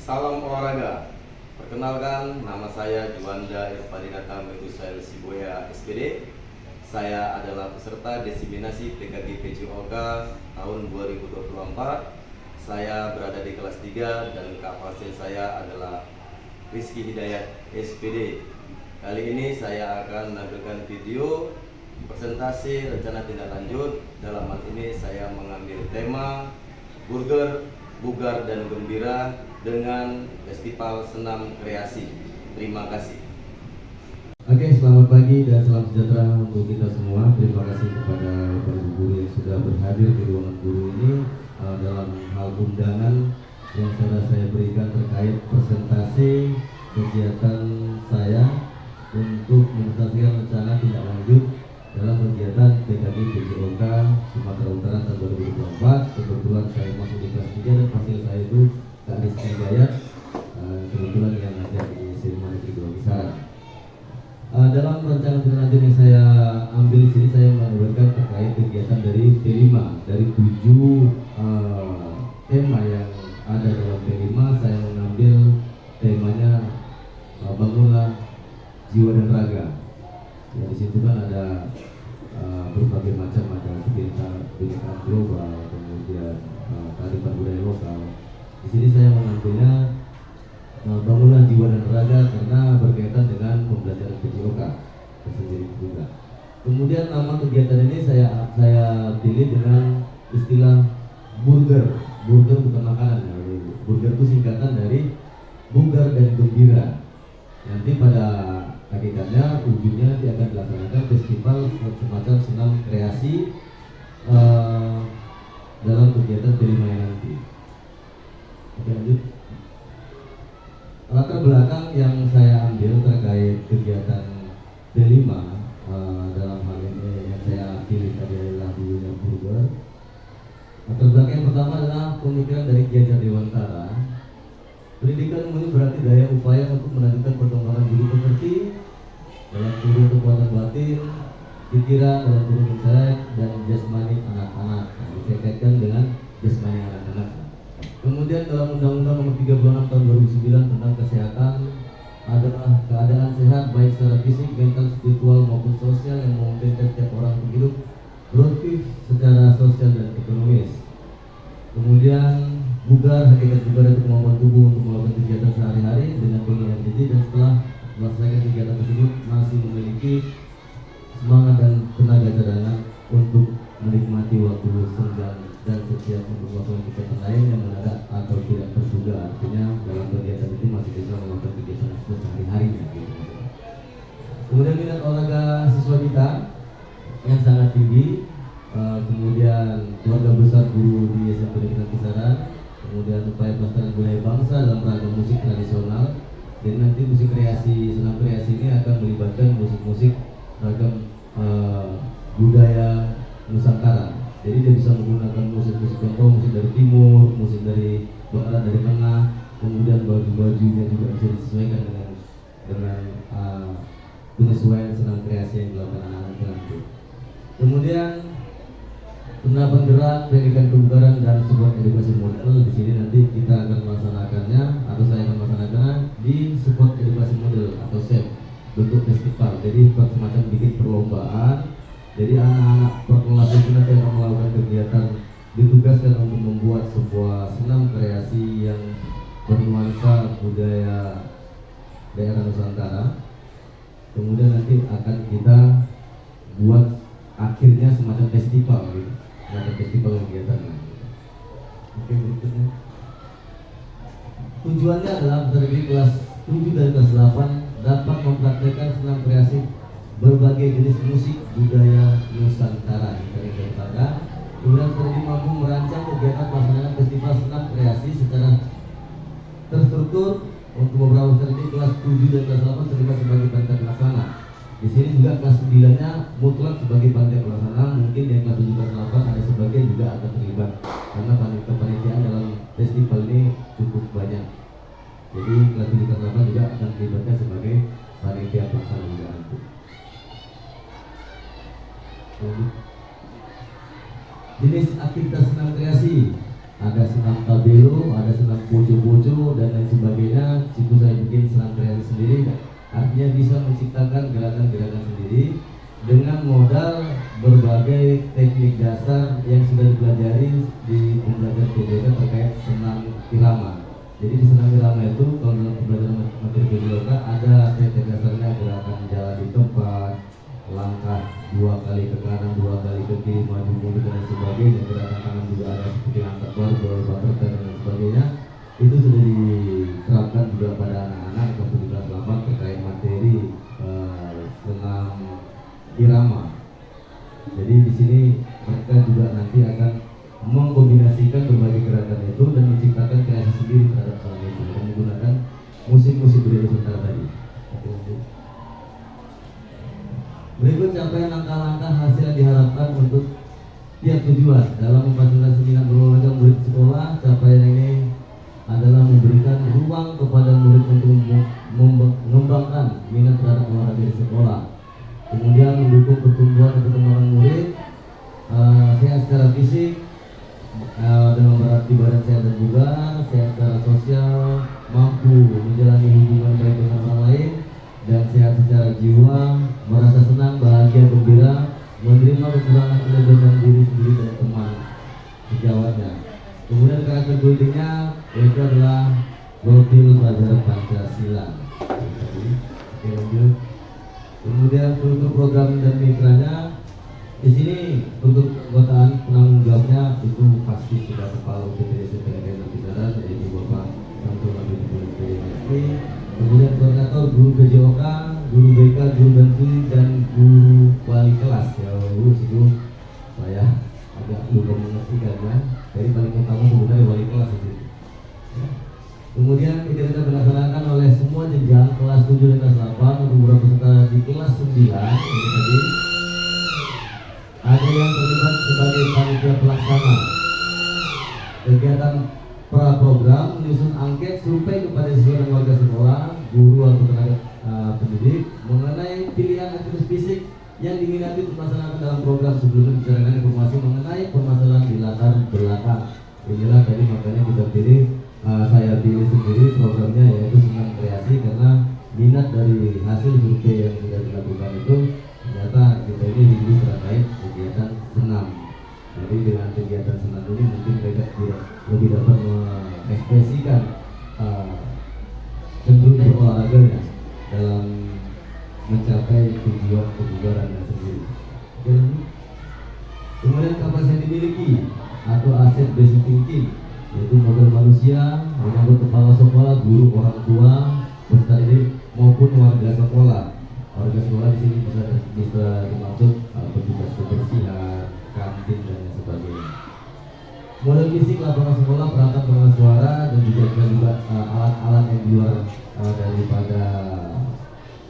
Salam olahraga. Perkenalkan, nama saya Juanda Irfadinata Metusail Siboya SPD. Saya adalah peserta desiminasi PKG PJOK tahun 2024. Saya berada di kelas 3 dan kapasitas saya adalah Rizky Hidayat SPD. Kali ini saya akan menampilkan video presentasi rencana tindak lanjut. Dalam hal ini saya mengambil tema burger, bugar, dan gembira dengan Festival Senam Kreasi. Terima kasih. Oke, selamat pagi dan salam sejahtera untuk kita semua. Terima kasih kepada para guru yang sudah berhadir di ruangan guru ini dalam hal undangan yang saya berikan terkait presentasi kegiatan saya untuk menyampaikan rencana tindak lanjut dalam kegiatan PKG PJOK Sumatera Utara tahun 2024. Kebetulan saya masuk di kelas 3 dan hasil saya itu Kak Rizky Hidayat, kebetulan yang ada di SMA Negeri 2 Kisaran. Dalam rancangan tindak lanjut yang saya ambil di sini, saya menyampaikan terkait kegiatan dari T5 dari 7 tema yang ada dalam T5. Saya mengambil temanya bangunlah jiwa dan raga. Ya, di situ kan ada berbagai macam, ada kebinekaan global, kemudian kearifan budaya lokal. Di sini saya mengambilnya bangunlah jiwa dan raga karena berkaitan dengan pembelajaran PJOK tersendiri juga. Kemudian nama kegiatan ini saya pilih dengan istilah burger. Burger bukan makanan ya. Burger itu singkatan dari bugar dan gembira. Nanti pada hakikatnya ujungnya nanti akan dilaksanakan festival semacam senam kreasi dalam kegiatan T5 nanti. Oke, lanjut. Latar belakang yang saya ambil terkait kegiatan T5 dalam hal ini yang saya pilih tadi adalah dunia burger. Latar belakang yang pertama adalah pemikiran dari Ki Hajar Dewantara. Pendidikan ini berarti daya upaya untuk melanjutkan perkembangan budi pekerti dalam kurung kekuatan batin, pikiran dalam kurung intelek, dan jasmani anak-anak. Dikaitkan dengan jasmani anak-anak. Kemudian dalam Undang-Undang Nomor 36 Tahun 2009 tentang kesehatan adalah keadaan sehat baik secara fisik, mental, spiritual maupun sosial yang memungkinkan setiap orang untuk hidup produktif secara sosial dan ekonomis. Kemudian bugar, hakikat bugar itu kemampuan tubuh untuk melakukan kegiatan sehari-hari dengan penuh energi dan setelah melaksanakan kegiatan tersebut masih memiliki semangat dan tenaga cadangan untuk menikmati waktu senggang dan setiap untuk melakukan kegiatan lain yang mendadak atau tidak terduga. Artinya dalam kegiatan itu masih bisa melakukan kegiatan sehari-hari gitu. Kemudian minat olahraga siswa kita yang sangat tinggi. Kemudian keluarga besar guru di SMP Negeri Kisaran. Kemudian upaya pelestarian budaya bangsa dalam ragam musik tradisional. Dan nanti musik kreasi, senam kreasi ini akan melibatkan musik-musik ragam budaya Nusantara. Jadi dia bisa menggunakan musik-musik contoh, musik dari timur, musik dari barat, dari tengah. Kemudian baju-bajunya juga bisa disesuaikan dengan penyesuaian senam kreasi yang dilakukan anak-anak nanti. Kemudian penerapan gerak, pendidikan kebugaran dan support edukasi model. Di sini nanti kita akan melaksanakannya atau saya akan melaksanakannya di support edukasi model atau SEP bentuk festival. Jadi semacam bikin perlombaan. Jadi anak-anak perkelas itu nanti akan melakukan kegiatan, ditugaskan untuk membuat sebuah senam kreasi yang bernuansa budaya daerah Nusantara. Kemudian nanti akan kita buat akhirnya semacam festival gitu. Ada festival kegiatan. Oke, berikutnya. Tujuannya adalah dari kelas 7 dan kelas 8 dapat mempraktekkan senam kreasi berbagai jenis musik budaya Nusantara dari Jakarta. Kemudian strategi mampu merancang kegiatan pelaksanaan festival senam kreasi secara terstruktur. Untuk beberapa strategi kelas 7 dan kelas 8 terlibat sebagai panitia pelaksana. Di sini juga kelas 9-nya mutlak sebagai panitia pelaksana. Mungkin yang kelas 7 dan 8 ada sebagian juga akan terlibat karena kepanitiaan dalam festival ini cukup banyak. Jadi kelas 7 dan 8 juga akan terlibatkan sebagai panitia pelaksana juga nanti. Jenis aktivitas senam kreasi ada senam tabelo, ada senam bojo-bojo dan lain sebagainya. irama. Jadi di senam irama itu kalau dalam pembelajaran materi PJOK ada teknik dasarnya gerakan jalan di tempat, langkah 2 kali ke kanan, 2 kali ke kiri, maju mundur dan sebagainya. Gerakan tangan juga ada seperti angkat barbel, butterfly dan sebagainya. Itu sudah diterapkan juga pada anak-anak waktu di kelas 8 terkait materi senam irama. Jadi di sini mereka juga nanti akan mengkombinasikan berbagai gerakan itu dan menciptakan kreasi sendiri terhadap hal itu dan menggunakan musik-musik budaya Nusantara tadi. Berikut capaian langkah-langkah hasil yang diharapkan untuk tiap tujuan dalam memfasilitasi minat berolahraga murid sekolah. Capaian ini adalah memberikan ruang kepada murid untuk mengembangkan minat terhadap olahraga di sekolah. Kemudian mendukung pertumbuhan dan perkembangan murid sehat secara fisik, dengan berarti badan sehat dan bugar, sehat secara sosial, mampu menjalani hubungan baik dengan orang lain, dan sehat secara jiwa, merasa senang, bahagia, gembira, menerima kekurangan kelebihan dan diri sendiri dan teman sejawatnya. Kemudian karakter buildingnya yaitu adalah profil pelajar Pancasila. Oke, lanjut. Kemudian struktur program dan mitranya. Di sini untuk kekuatan penanggung jawabnya itu pasti sudah kepala UPTDC Pendidikan Bicara yaitu Bapak Samsul Nabi PDMSP. Kemudian koordinator guru PJOK, guru BK, guru bantu dan guru wali kelas. Ya guru itu saya agak lupa mengerti karena dari paling utama sebenarnya wali kelas itu. Kemudian kegiatan dilaksanakan oleh semua jenjang kelas 7 dan kelas 8 untuk beberapa peserta di kelas 9 ini tadi. Ada yang terlibat sebagai panitia pelaksana kegiatan pra-program, menyusun angket survei kepada siswa dan warga sekolah, guru atau tenaga pendidik mengenai pilihan aktivitas fisik yang diminati untuk melaksanakan dalam program. Sebelumnya bicarakan informasi mengenai permasalahan di latar belakang. Inilah tadi makanya kita pilih, saya pilih sendiri programnya yaitu senam kreasi karena minat dari hasil survei yang sudah dilakukan itu ternyata kita ini dulu terkait kegiatan senam. Jadi dengan kegiatan senam ini mungkin mereka lebih dapat mengekspresikan cenderung berolahraganya dalam mencapai tujuan kebugarannya sendiri. Kemudian kapasitas yang dimiliki atau aset basic thinking yaitu modal manusia menyangkut kepala sekolah, guru, orang tua, peserta didik maupun warga sekolah. Warga sekolah di sini bisa dimaksud petugas kebersihan, kantin dan sebagainya. Model fisik lapangan sekolah, perangkat pengeras suara dan juga alat-alat yang di luar daripada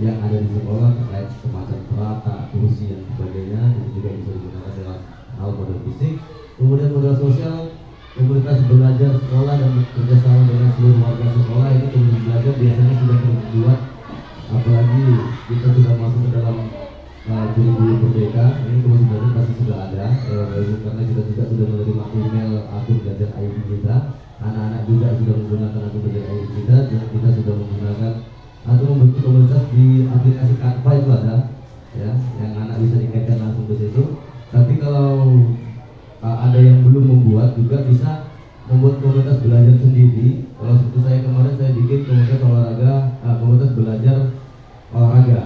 yang ada di sekolah terkait semacam perata, kursi dan sebagainya itu juga bisa digunakan dalam hal model fisik. Kemudian modal sosial, komunitas belajar sekolah dan kerjasama dengan seluruh warga sekolah. Ini komunitas belajar biasanya sudah terbuat, apalagi kita sudah masuk ke dalam guru-guru merdeka. Ini komunitas belajar pasti sudah ada, karena kita juga sudah menerima email akun belajar ID kita. Anak-anak juga sudah menggunakan akun belajar ID kita dan kita sudah menggunakan atau membentuk komunitas di aplikasi Canva itu ada, ya, yang anak bisa dikaitkan langsung ke situ. Tapi kalau ada yang belum membuat juga bisa membuat komunitas belajar sendiri. Kalau seperti saya kemarin saya bikin komunitas olahraga, komunitas belajar olahraga.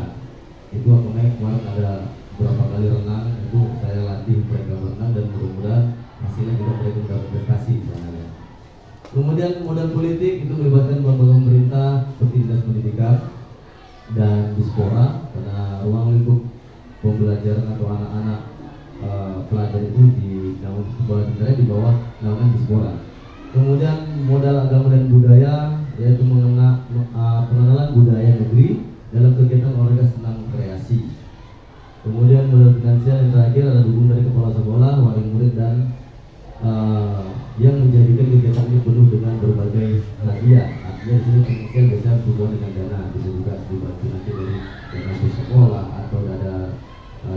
Itu kemarin ada beberapa kali renang, itu saya latih mereka berenang dan mudah-mudahan hasilnya juga mereka berprestasi di sana. Kemudian modal politik itu melibatkan lembaga pemerintah seperti dinas pendidikan dan Dispora, karena ruang lingkup pembelajaran atau anak-anak pelajar itu di naungan sekolah sebenarnya di bawah naungan Dispora. Kemudian modal agama dan budaya yaitu pengenalan budaya negeri dalam kegiatan olahraga senam kreasi. Kemudian modal finansial yang terakhir adalah dukungan dari kepala sekolah, wali murid dan yang menjadikan kegiatan ini penuh dengan berbagai hadiah. Artinya di sini finansial biasanya berhubungan dengan dana, bisa juga dibantu nanti dari dana sekolah atau ada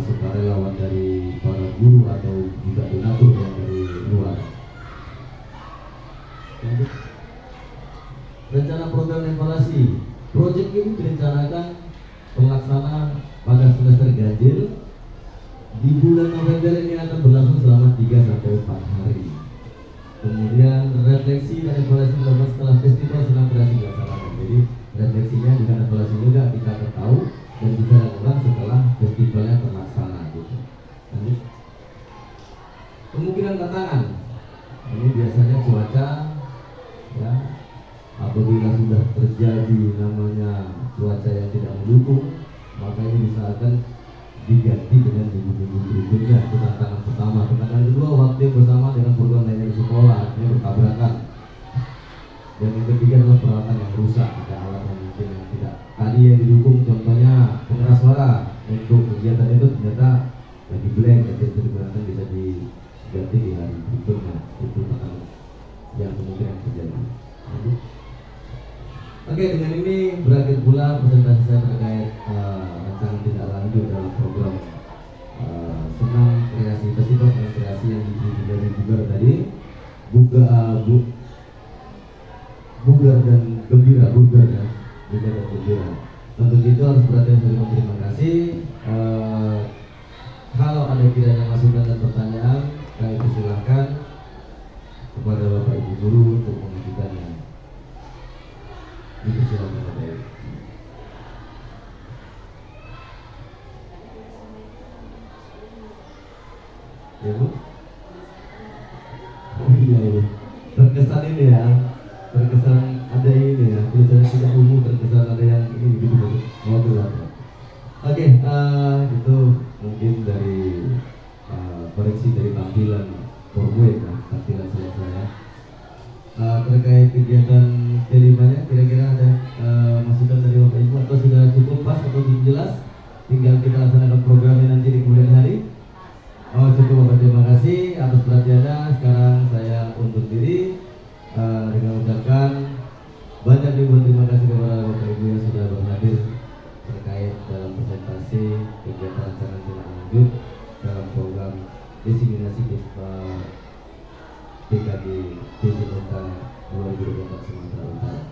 sukarelawan dari para guru atau juga donatur yang dari luar. Rencana program evaluasi. Proyek ini direncanakan pelaksanaan pada semester ganjil di bulan November ini akan berlangsung selama 3 sampai 4 hari. Kemudian refleksi dan evaluasi dilakukan setelah festival senam kreasi dilaksanakan. Jadi refleksinya dengan evaluasi juga kita tahu dan bisa dilakukan setelah festivalnya terlaksana gitu. Lanjut. Kemungkinan tantangan ini biasanya cuaca, ya, apabila sudah terjadi namanya cuaca yang tidak mendukung, maka ini bisa akan diganti dengan minggu-minggu berikutnya. Itu tantangan pertama. Tantangan kedua, waktu yang bersama dengan program lainnya di sekolah artinya bertabrakan. Dan yang ketiga adalah peralatan yang rusak, ada alat yang mungkin yang tidak tadi yang didukung, contohnya pengeras suara untuk kegiatan itu ternyata lagi blank, jadi itu digunakan bisa diganti di hari berikutnya. Itu tantangan yang kemungkinan terjadi. Oke, dengan ini berakhir pula presentasi saya terkait rancangan tindak lanjut dalam program senam kreasi festival senam kreasi yang dibugar tadi, bugar dan gembira, bugar dan gembira. Untuk itu harus perhatian saya terima kasih. Kalau ada kiranya masukan dan pertanyaan, saya persilahkan kepada Bapak Ibu Guru untuk mengajukannya. Dipersilakan Bapak Ibu. Ya Bu? Oh iya Bu, terkesan ini ya, terkesan ada ini ya, tulisannya tidak umum, terkesan ada yang ini gitu Bu. Oh gelap. Oke, itu mungkin dari koreksi dari tampilan PowerPoint ya, tampilan saya. Terkait kegiatan kelimanya, kira-kira ada masukan dari Bapak Ibu atau sudah cukup pas atau belum jelas? Tinggal kita laksanakan programnya nanti di kemudian hari. Oh cukup Bapak, terima kasih atas perhatiannya. Sekarang saya undur diri dengan mengucapkan banyak ribuan terima kasih kepada Bapak Ibu yang sudah berhadir terkait dalam presentasi kegiatan rancangan tindak lanjut dalam program diseminasi PKG PJOK 2024 Sumatera Utara.